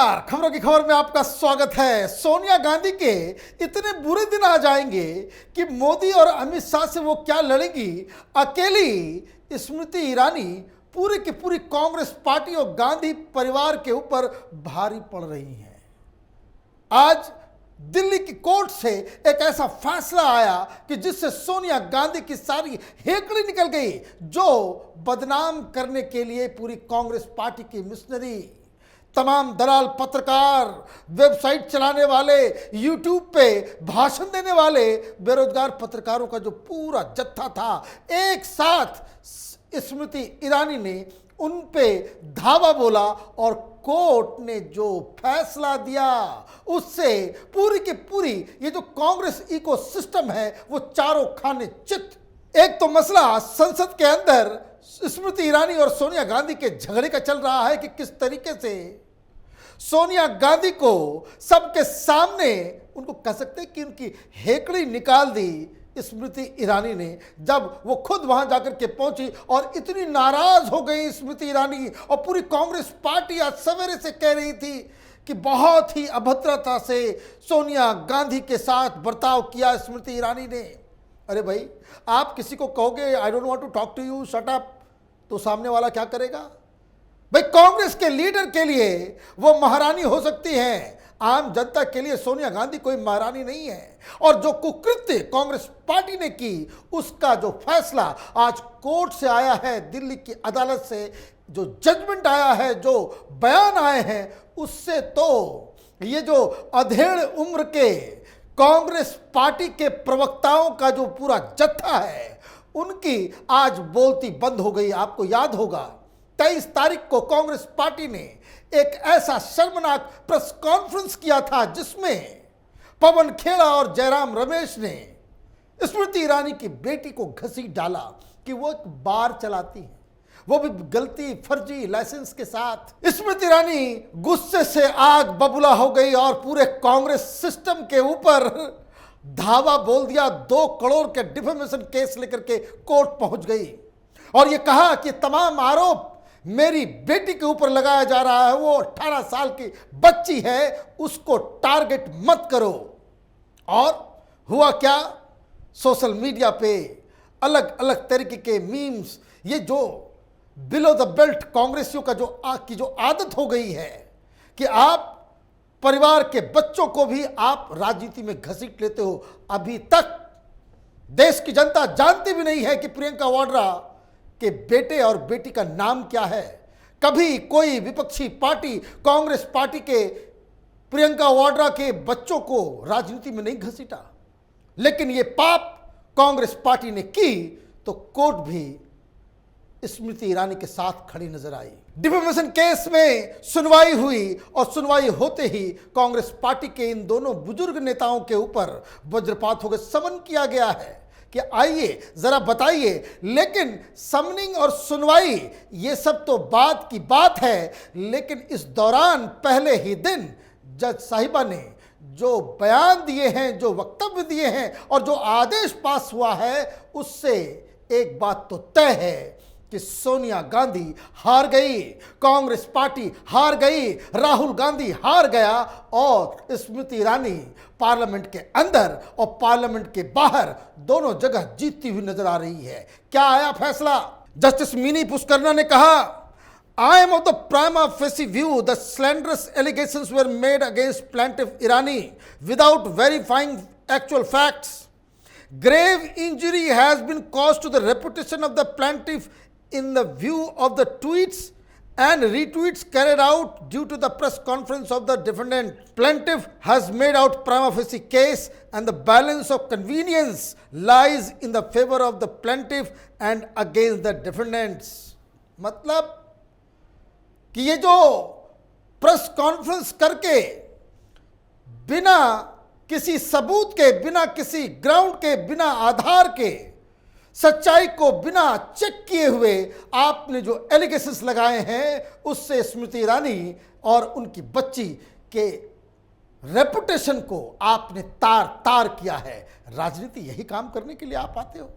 नमस्कार, खबरों की खबर में आपका स्वागत है। सोनिया गांधी के इतने बुरे दिन आ जाएंगे कि मोदी और अमित शाह से वो क्या लड़ेंगी। अकेली स्मृति ईरानी पूरी की पूरी कांग्रेस पार्टी और गांधी परिवार के ऊपर भारी पड़ रही हैं। आज दिल्ली की कोर्ट से एक ऐसा फैसला आया कि जिससे सोनिया गांधी की सारी हेकड़ी निकल गई, जो बदनाम करने के लिए पूरी कांग्रेस पार्टी की मिशनरी, तमाम दलाल पत्रकार, वेबसाइट चलाने वाले, यूट्यूब पे भाषण देने वाले बेरोजगार पत्रकारों का जो पूरा जत्था था, एक साथ स्मृति ईरानी ने उन पे धावा बोला और कोर्ट ने जो फैसला दिया उससे पूरी की पूरी ये जो कांग्रेस इकोसिस्टम है वो चारों खाने चित। एक तो मसला संसद के अंदर स्मृति ईरानी और सोनिया गांधी के झगड़े का चल रहा है कि किस तरीके से सोनिया गांधी को सबके सामने उनको कह सकते हैं कि उनकी हेकड़ी निकाल दी स्मृति ईरानी ने, जब वो खुद वहां जाकर के पहुंची और इतनी नाराज हो गई स्मृति ईरानी और पूरी कांग्रेस पार्टी आज सवेरे से कह रही थी कि बहुत ही अभद्रता से सोनिया गांधी के साथ बर्ताव किया स्मृति ईरानी ने। अरे भाई, आप किसी को कहोगे I don't want to talk to you, shut up, तो सामने वाला क्या करेगा? भाई, कांग्रेस के लीडर के लिए वो महारानी हो सकती है, आम जनता के लिए सोनिया गांधी कोई महारानी नहीं है। और जो कुकृत्य कांग्रेस पार्टी ने की उसका जो फैसला आज कोर्ट से आया है, दिल्ली की अदालत से जो जजमेंट आया है, जो बयान आए हैं, उससे तो ये जो अधेड़ उम्र के कांग्रेस पार्टी के प्रवक्ताओं का जो पूरा जत्था है उनकी आज बोलती बंद हो गई। आपको याद होगा 23 तारीख को कांग्रेस पार्टी ने एक ऐसा शर्मनाक प्रेस कॉन्फ्रेंस किया था जिसमें पवन खेड़ा और जयराम रमेश ने स्मृति ईरानी की बेटी को घसीट डाला कि वो एक बार चलाती है, वो भी गलती फर्जी लाइसेंस के साथ। स्मृति ईरानी गुस्से से आग बबूला हो गई और पूरे कांग्रेस सिस्टम के ऊपर धावा बोल दिया। 2 करोड़ के डिफेमेशन केस लेकर के कोर्ट पहुंच गई और ये कहा कि तमाम आरोप मेरी बेटी के ऊपर लगाया जा रहा है, वो 18 साल की बच्ची है, उसको टारगेट मत करो। और हुआ क्या, सोशल मीडिया पे अलग अलग तरीके के मीम्स, ये जो बिलो द बेल्ट कांग्रेसियों का जो आदत हो गई है कि आप परिवार के बच्चों को भी आप राजनीति में घसीट लेते हो। अभी तक देश की जनता जानती भी नहीं है कि प्रियंका वाड्रा के बेटे और बेटी का नाम क्या है। कभी कोई विपक्षी पार्टी कांग्रेस पार्टी के प्रियंका वाड्रा के बच्चों को राजनीति में नहीं घसीटा, लेकिन ये पाप कांग्रेस पार्टी ने की तो कोर्ट भी स्मृति ईरानी के साथ खड़ी नजर आई। डिफेमेशन केस में सुनवाई हुई और सुनवाई होते ही कांग्रेस पार्टी के इन दोनों बुजुर्ग नेताओं के ऊपर वज्रपात होकर समन किया गया है कि आइए जरा बताइए। लेकिन समनिंग और सुनवाई ये सब तो बात की बात है, लेकिन इस दौरान पहले ही दिन जज साहिबा ने जो बयान दिए हैं, जो वक्तव्य दिए हैं और जो आदेश पास हुआ है, उससे एक बात तो तय है कि सोनिया गांधी हार गई, कांग्रेस पार्टी हार गई, राहुल गांधी हार गया और स्मृति ईरानी पार्लियामेंट के अंदर और पार्लियामेंट के बाहर दोनों जगह जीतती हुई नजर आ रही है। क्या आया फैसला? जस्टिस मिनी पुष्करना ने कहा, I am of the prima facie view the slanderous allegations were made against plaintiff Irani without verifying actual facts. Grave injury has been caused to the reputation of the plaintiff in the view of the tweets and retweets carried out due to the press conference of the defendant. Plaintiff has made out prima facie case and the balance of convenience lies in the favor of the plaintiff and against the defendants. मतलब कि ये जो press conference करके बिना किसी सबूत के, बिना किसी ग्राउंड के, बिना आधार के, सच्चाई को बिना चेक किए हुए आपने जो एलिगेशंस लगाए हैं, उससे स्मृति ईरानी और उनकी बच्ची के रेपुटेशन को आपने तार तार किया है। राजनीति यही काम करने के लिए आप आते हो?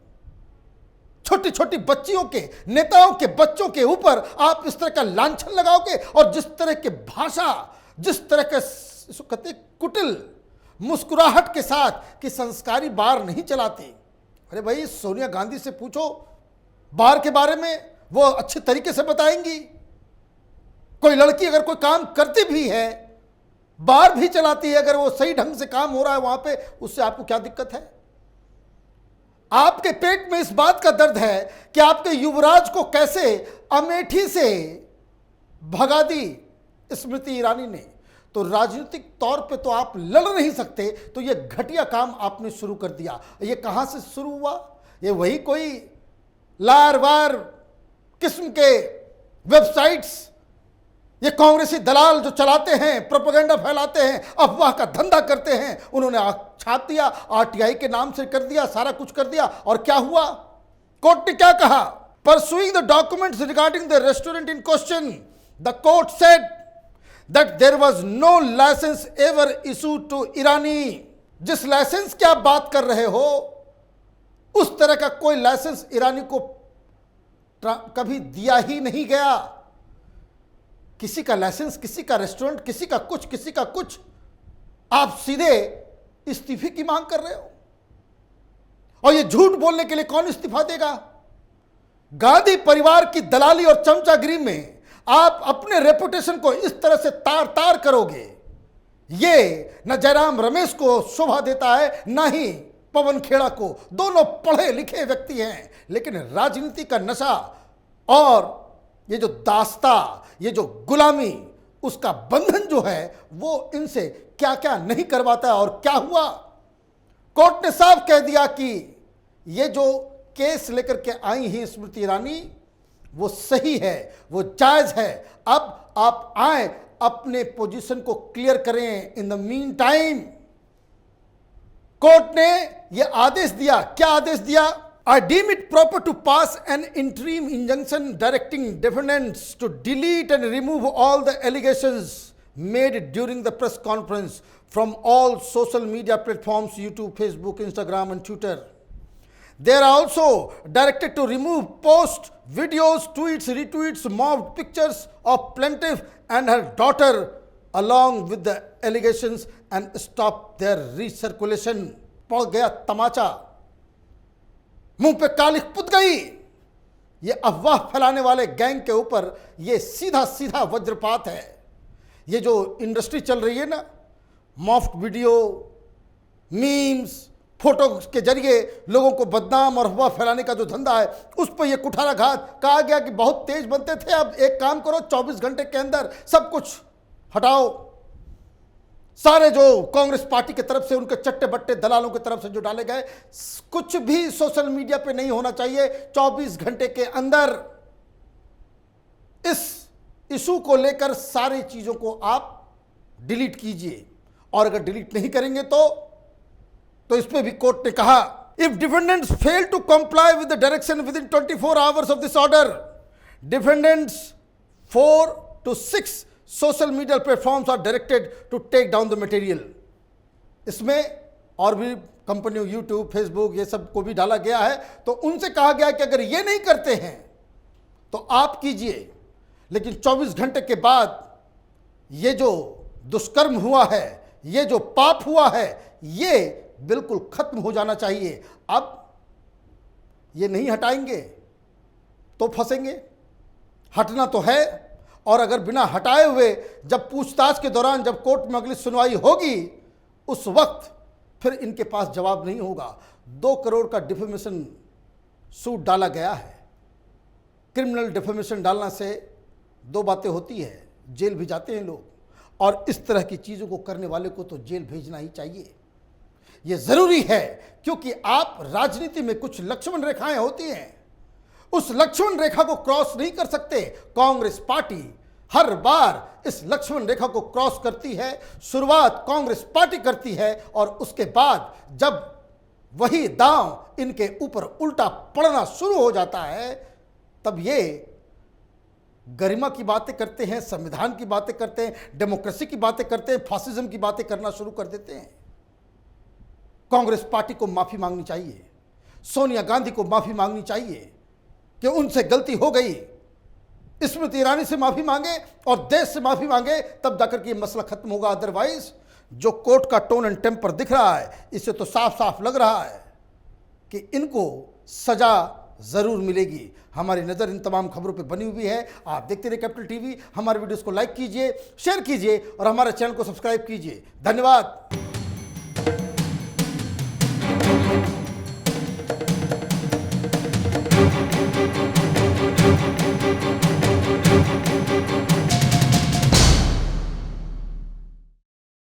छोटी छोटी बच्चियों के, नेताओं के बच्चों के ऊपर आप इस तरह का लांछन लगाओगे और जिस तरह की भाषा जिस तरह के इसको कहते हैं कुटिल मुस्कुराहट के साथ कि संस्कारी बार नहीं चलाते। अरे भाई, सोनिया गांधी से पूछो बार के बारे में, वो अच्छे तरीके से बताएंगी। कोई लड़की अगर कोई काम करती भी है, बार भी चलाती है, अगर वो सही ढंग से काम हो रहा है वहां पे, उससे आपको क्या दिक्कत है? आपके पेट में इस बात का दर्द है कि आपके युवराज को कैसे अमेठी से भगा दी स्मृति ईरानी ने। तो राजनीतिक तौर पे तो आप लड़ नहीं सकते, तो ये घटिया काम आपने शुरू कर दिया। ये कहां से शुरू हुआ? ये वही कोई लार वार किस्म के वेबसाइट्स, ये कांग्रेसी दलाल जो चलाते हैं, प्रोपेगेंडा फैलाते हैं, अफवाह का धंधा करते हैं, उन्होंने छाप दिया, आरटीआई के नाम से कर दिया, सारा कुछ कर दिया। और क्या हुआ? कोर्ट ने क्या कहा? Pursuing the documents regarding the restaurant in question, the court said that there was no license ever issued to ईरानी। जिस लाइसेंस की आप बात कर रहे हो, उस तरह का कोई लाइसेंस ईरानी को कभी दिया ही नहीं गया। किसी का लाइसेंस, किसी का रेस्टोरेंट, किसी का कुछ, किसी का कुछ, आप सीधे इस्तीफे की मांग कर रहे हो। और ये झूठ बोलने के लिए कौन इस्तीफा देगा? गांधी परिवार की दलाली और चमचागिरी में आप अपने रेपुटेशन को इस तरह से तार तार करोगे, ये न जयराम रमेश को शोभा देता है, न ही पवन खेड़ा को। दोनों पढ़े लिखे व्यक्ति हैं, लेकिन राजनीति का नशा और ये जो दास्ता, ये जो गुलामी, उसका बंधन जो है, वो इनसे क्या क्या नहीं करवाता है। और क्या हुआ? कोर्ट ने साफ कह दिया कि ये जो केस लेकर के आई हैं स्मृति ईरानी, वो सही है, वो जायज है। अब आप आए, अपने पोजीशन को क्लियर करें। In the meantime court ने यह आदेश दिया। क्या आदेश दिया? I deem it proper to pass an interim injunction directing defendants to delete and remove all the allegations made during the press conference from all social media platforms, YouTube, Facebook, Instagram and Twitter. They are also directed to remove posts, videos, tweets, retweets, mobbed pictures of plaintiff and her daughter along with the allegations and stop their recirculation। पड़ गया तमाचा, मुंह पे कालिख पुत गई। ये अफवाह फैलाने वाले गैंग के ऊपर ये सीधा सीधा वज्रपात है। ये जो इंडस्ट्री चल रही है ना, मॉफ्ड वीडियो, मीम्स, फोटो के जरिए लोगों को बदनाम और अफवाह फैलाने का जो धंधा है, उस पर यह कुठाराघात। कहा गया कि बहुत तेज बनते थे, अब एक काम करो, 24 घंटे के अंदर सब कुछ हटाओ। सारे जो कांग्रेस पार्टी की तरफ से, उनके चट्टे बट्टे दलालों की तरफ से जो डाले गए, कुछ भी सोशल मीडिया पे नहीं होना चाहिए। 24 घंटे के अंदर इस इशू को लेकर सारी चीजों को आप डिलीट कीजिए। और अगर डिलीट नहीं करेंगे तो इस पे भी कोर्ट ने कहा, if defendants fail to comply with the direction within 24 hours of this order, defendants 4 to 6 social media platforms are directed to take down the material. इसमें और भी कंपनियों, यूट्यूब, फेसबुक, ये सब को भी डाला गया है। तो उनसे कहा गया कि अगर ये नहीं करते हैं तो आप कीजिए, लेकिन 24 घंटे के बाद ये जो दुष्कर्म हुआ है, ये जो पाप हुआ है, ये बिल्कुल खत्म हो जाना चाहिए। अब ये नहीं हटाएंगे तो फंसेंगे। हटना तो है, और अगर बिना हटाए हुए जब पूछताछ के दौरान, जब कोर्ट में अगली सुनवाई होगी, उस वक्त फिर इनके पास जवाब नहीं होगा। 2 करोड़ का डिफेमेशन सूट डाला गया है। क्रिमिनल डिफेमेशन डालना से 2 बातें होती है, जेल भी जाते हैं लोग, और इस तरह की चीज़ों को करने वाले को तो जेल भेजना ही चाहिए। ये ज़रूरी है, क्योंकि आप राजनीति में कुछ लक्ष्मण रेखाएं होती हैं, उस लक्ष्मण रेखा को क्रॉस नहीं कर सकते। कांग्रेस पार्टी हर बार इस लक्ष्मण रेखा को क्रॉस करती है। शुरुआत कांग्रेस पार्टी करती है, और उसके बाद जब वही दांव इनके ऊपर उल्टा पड़ना शुरू हो जाता है, तब ये गरिमा की बातें करते हैं, संविधान की बातें करते हैं, डेमोक्रेसी की बातें करते हैं, फासिज्म की बातें करना शुरू कर देते हैं। कांग्रेस पार्टी को माफी मांगनी चाहिए, सोनिया गांधी को माफी मांगनी चाहिए कि उनसे गलती हो गई। स्मृति ईरानी से माफी मांगे और देश से माफी मांगे, तब जाकर के ये मसला खत्म होगा। अदरवाइज जो कोर्ट का टोन एंड टेम्पर दिख रहा है, इससे तो साफ साफ लग रहा है कि इनको सजा जरूर मिलेगी। हमारी नज़र इन तमाम खबरों पे बनी हुई है। आप देखते रहिए कैपिटल टीवी। हमारे वीडियोस को लाइक कीजिए, शेयर कीजिए और हमारे चैनल को सब्सक्राइब कीजिए। धन्यवाद।